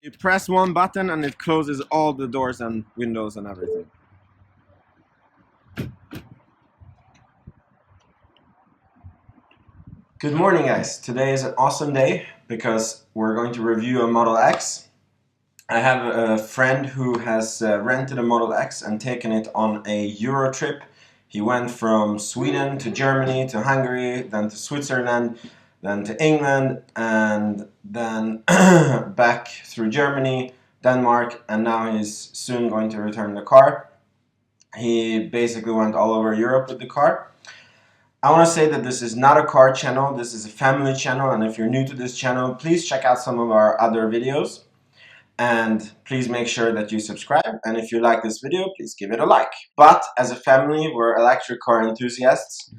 You press one button and it closes all the doors and windows and everything. Good morning, guys. Today is an awesome day because we're going to review a Model X. I have a friend who has rented a Model X and taken it on a Eurotrip. He went from Sweden to Germany to Hungary, then to Switzerland, then to England, and then back through Germany, Denmark, and now he's soon going to return the car. He basically went all over Europe with the car. I want to say that this is not a car channel, this is a family channel, and if you're new to this channel, please check out some of our other videos. And please make sure that you subscribe, and if you like this video, please give it a like. But as a family, we're electric car enthusiasts,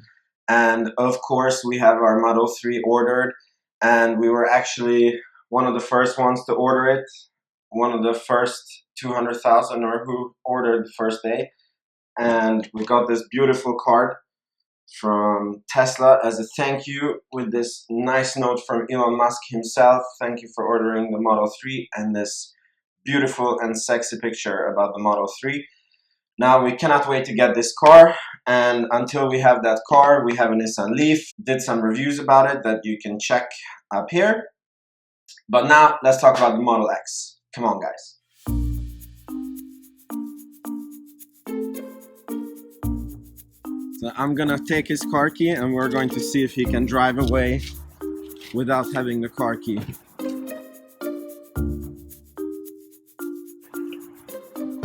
and of course we have our Model 3 ordered, and we were actually one of the first ones to order it, one of the first 200,000 or who ordered the first day, and we got this beautiful card from Tesla as a thank you with this nice note from Elon Musk himself. Thank you for ordering the Model 3, and this beautiful and sexy picture about the Model 3. Now we cannot wait to get this car, and until we have that car, we have a Nissan Leaf. Did some reviews about it that you can check up here. But now let's talk about the Model X. Come on, guys. So I'm gonna take his car key and we're going to see if he can drive away without having the car key.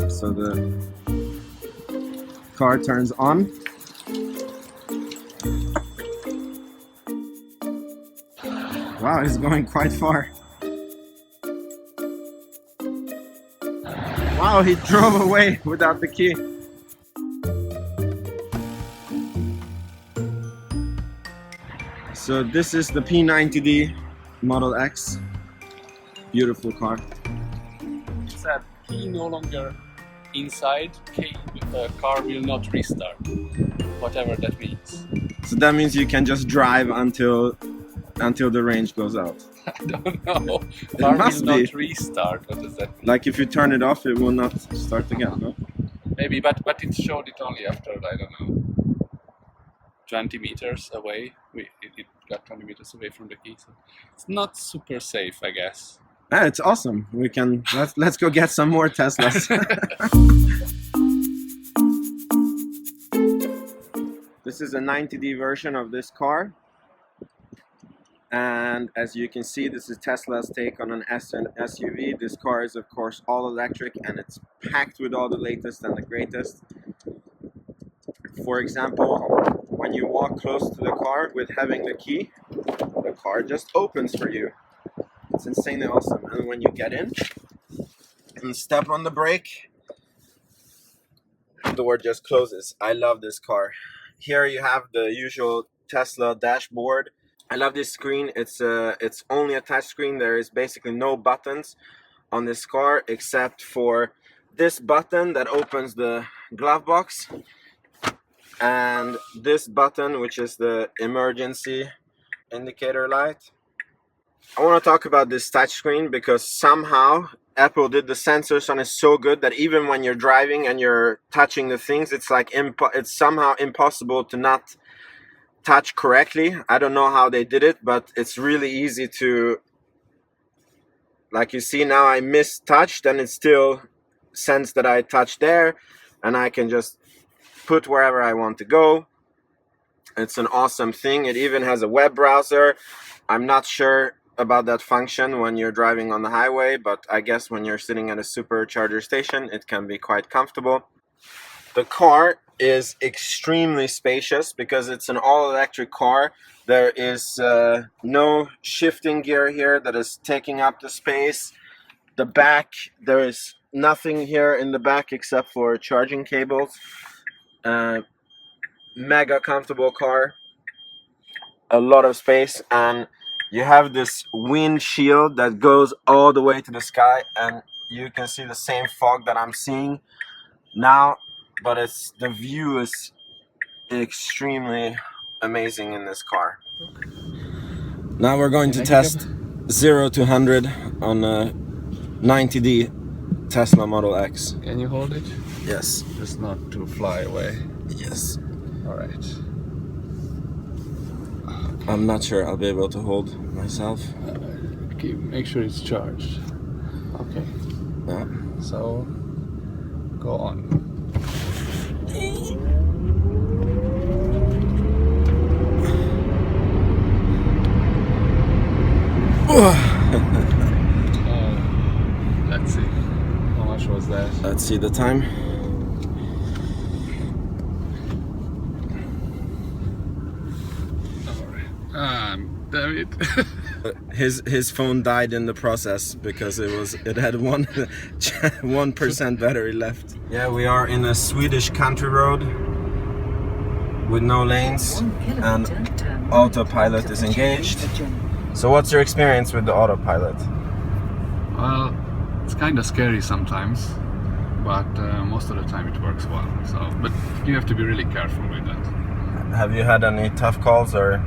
So the car turns on. Wow, he's going quite far. Wow, he drove away without the key. So this is the P90D Model X. Beautiful car. It said key no longer inside, car will not restart, whatever that means. So that means you can just drive until the range goes out. I don't know. Car will not restart. What does that mean? Like if you turn it off, it will not start again, no? Maybe, but it showed it only after, I don't know, 20 meters away. It got 20 meters away from the key, so it's not super safe, I guess. Ah, it's awesome. We can let's go get some more Teslas. This is a 90D version of this car, and as you can see, this is Tesla's take on an SUV. This car is of course all electric, and it's packed with all the latest and the greatest. For example, when you walk close to the car with having the key, the car just opens for you. It's insanely awesome. And when you get in and step on the brake, the door just closes. I love this car. Here you have the usual Tesla dashboard. I love this screen. It's only a touch screen. There is basically no buttons on this car except for this button that opens the glove box, and this button, which is the emergency indicator light. I want to talk about this touchscreen because somehow Apple did the sensors on it so good that even when you're driving and you're touching the things, it's like it's somehow impossible to not touch correctly. I don't know how they did it, but it's really easy to, like you see now I mistouched and it still sensed that I touched there, and I can just put wherever I want to go. It's an awesome thing. It even has a web browser. I'm not sure about that function when you're driving on the highway, but I guess when you're sitting at a supercharger station, it can be quite comfortable. The car is extremely spacious because it's an all-electric car. There is no shifting gear here that is taking up the space. The back, there is nothing here in the back except for charging cables. Mega comfortable car, a lot of space, and you have this windshield that goes all the way to the sky, and you can see the same fog that I'm seeing now, but the view is extremely amazing in this car. Now we're going to test 0 to 100 on 90D Tesla Model X. Can you hold it? Yes. Just not to fly away. Yes. All right. I'm not sure I'll be able to hold myself. Make sure it's charged. Okay. Yeah. So go on. Let's see. How much was that? Let's see the time. Damn it. His phone died in the process because it had 1% battery left. Yeah, we are in a Swedish country road with no lanes and autopilot is engaged. So what's your experience with the autopilot? Well, it's kind of scary sometimes, but most of the time it works well. So, but you have to be really careful with that. Have you had any tough calls or?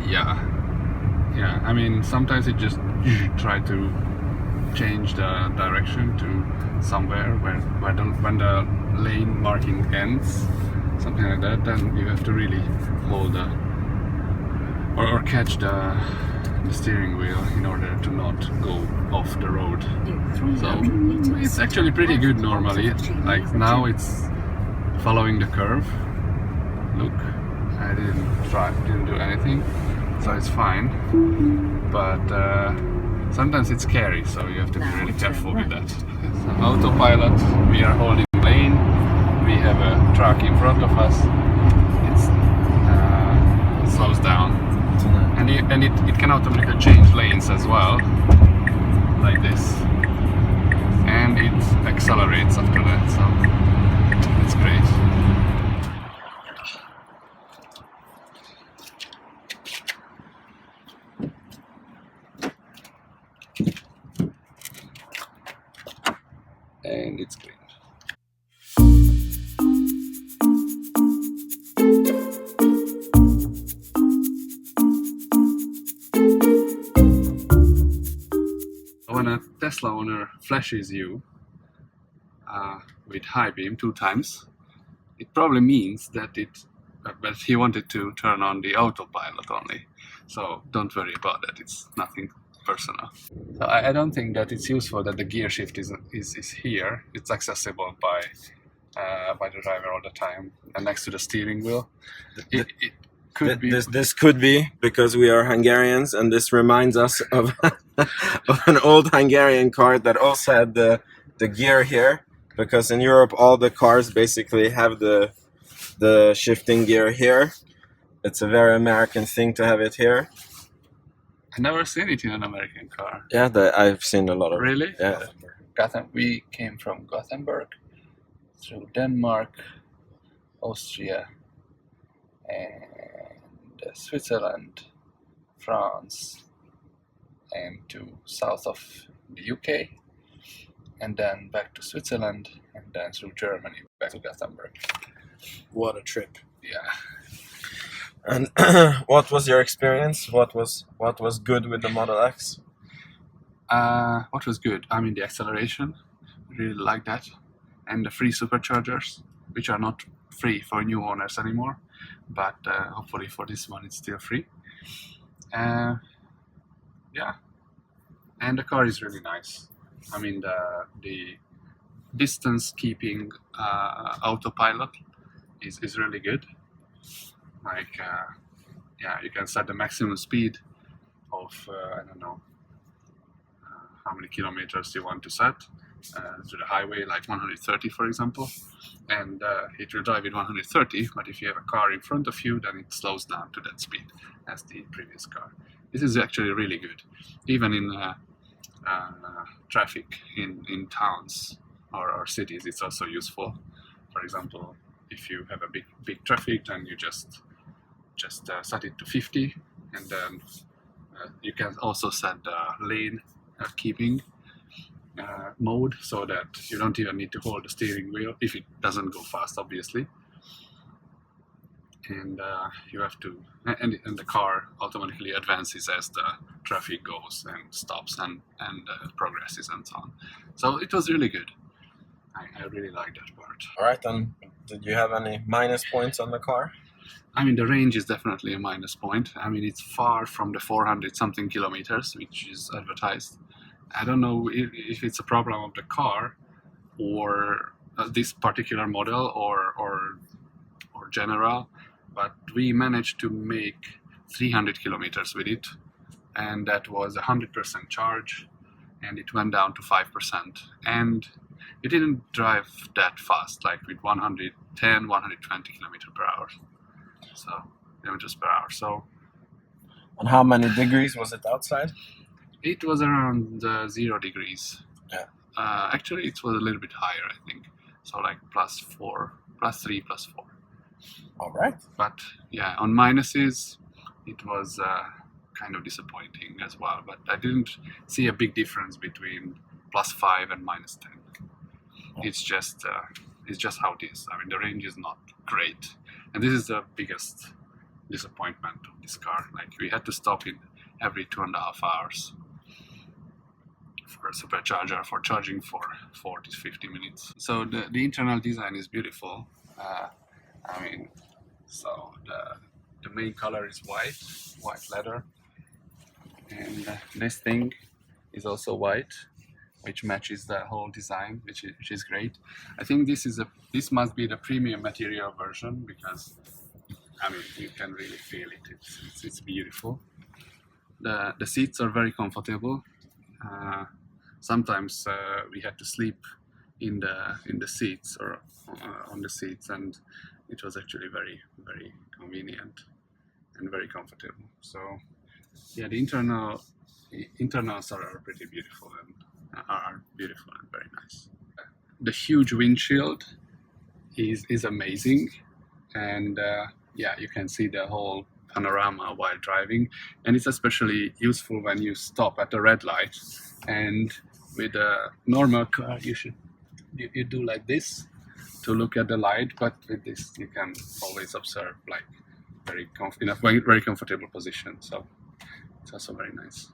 Yeah. I mean, sometimes it just try to change the direction to somewhere when the lane marking ends, something like that. Then you have to really hold or catch the steering wheel in order to not go off the road. So it's actually pretty good normally. Like now it's following the curve. Look, I didn't do anything, so it's fine. But sometimes it's scary, so you have to be really careful with that. So autopilot, we are holding lane. We have a truck in front of us. It slows down. And it can automatically change lanes as well, like this, and it accelerates after that, so it's great. And it's green. When a Tesla owner flashes you with high beam 2 times, it probably means that but he wanted to turn on the autopilot only. So don't worry about that. It's nothing personal. So I don't think that it's useful that the gear shift is here. It's accessible by the driver all the time and next to the steering wheel. It could be. This could be because we are Hungarians, and this reminds us of, of an old Hungarian car that also had the gear here. Because in Europe, all the cars basically have the shifting gear here. It's a very American thing to have it here. I've never seen it in an American car. Yeah, I've seen a lot of. Really? Yeah. We came from Gothenburg through Denmark, Austria, and Switzerland, France, and to south of the UK, and then back to Switzerland, and then through Germany back to Gothenburg. What a trip! Yeah. And what was your experience? What was good with the Model X? What was good? I mean, the acceleration, really like that, and the free superchargers, which are not free for new owners anymore, but hopefully for this one it's still free. Yeah, and the car is really nice. I mean, the distance keeping autopilot is really good. Like, yeah, you can set the maximum speed of I don't know how many kilometers you want to set to the highway, like 130 for example, and it will drive at 130, but if you have a car in front of you, then it slows down to that speed as the previous car. This is actually really good, even in traffic in towns or cities. It's also useful. For example, if you have a big traffic, then you just set it to 50, and then you can also set the lane keeping mode, so that you don't even need to hold the steering wheel if it doesn't go fast, obviously. and you have to, and the car automatically advances as the traffic goes and stops and progresses and so on. So it was really good. I really liked that part. All right, and did you have any minus points on the car? I mean, the range is definitely a minus point. I mean, it's far from the 400 something kilometers, which is advertised. I don't know if it's a problem of the car or this particular model or general, but we managed to make 300 kilometers with it, and that was 100% charge, and it went down to 5%. And it didn't drive that fast, like with 110, 120 kilometers per hour. So kilometers per hour. So, and how many degrees was it outside? It was around 0 degrees. Yeah. Actually, it was a little bit higher, I think. So like +4, +3, +4. All right. But yeah, on minuses, it was kind of disappointing as well. But I didn't see a big difference between +5 and -10. It's just how it is. I mean, the range is not great. And this is the biggest disappointment of this car. Like, we had to stop it every 2.5 hours for a supercharger for charging for 40 to 50 minutes. So the internal design is beautiful. I mean, so the main color is white leather, and this thing is also white, which matches the whole design, which is great. I think this must be the premium material version, because I mean, you can really feel it. It's beautiful. The seats are very comfortable. Sometimes we had to sleep in the seats or on the seats, and it was actually very, very convenient and very comfortable. So yeah, the internals are pretty beautiful and are beautiful and very nice. The huge windshield is amazing, and yeah, you can see the whole panorama while driving, and it's especially useful when you stop at a red light. And with a normal car, you do like this to look at the light, but with this you can always observe, like, in a very comfortable position. So it's also very nice.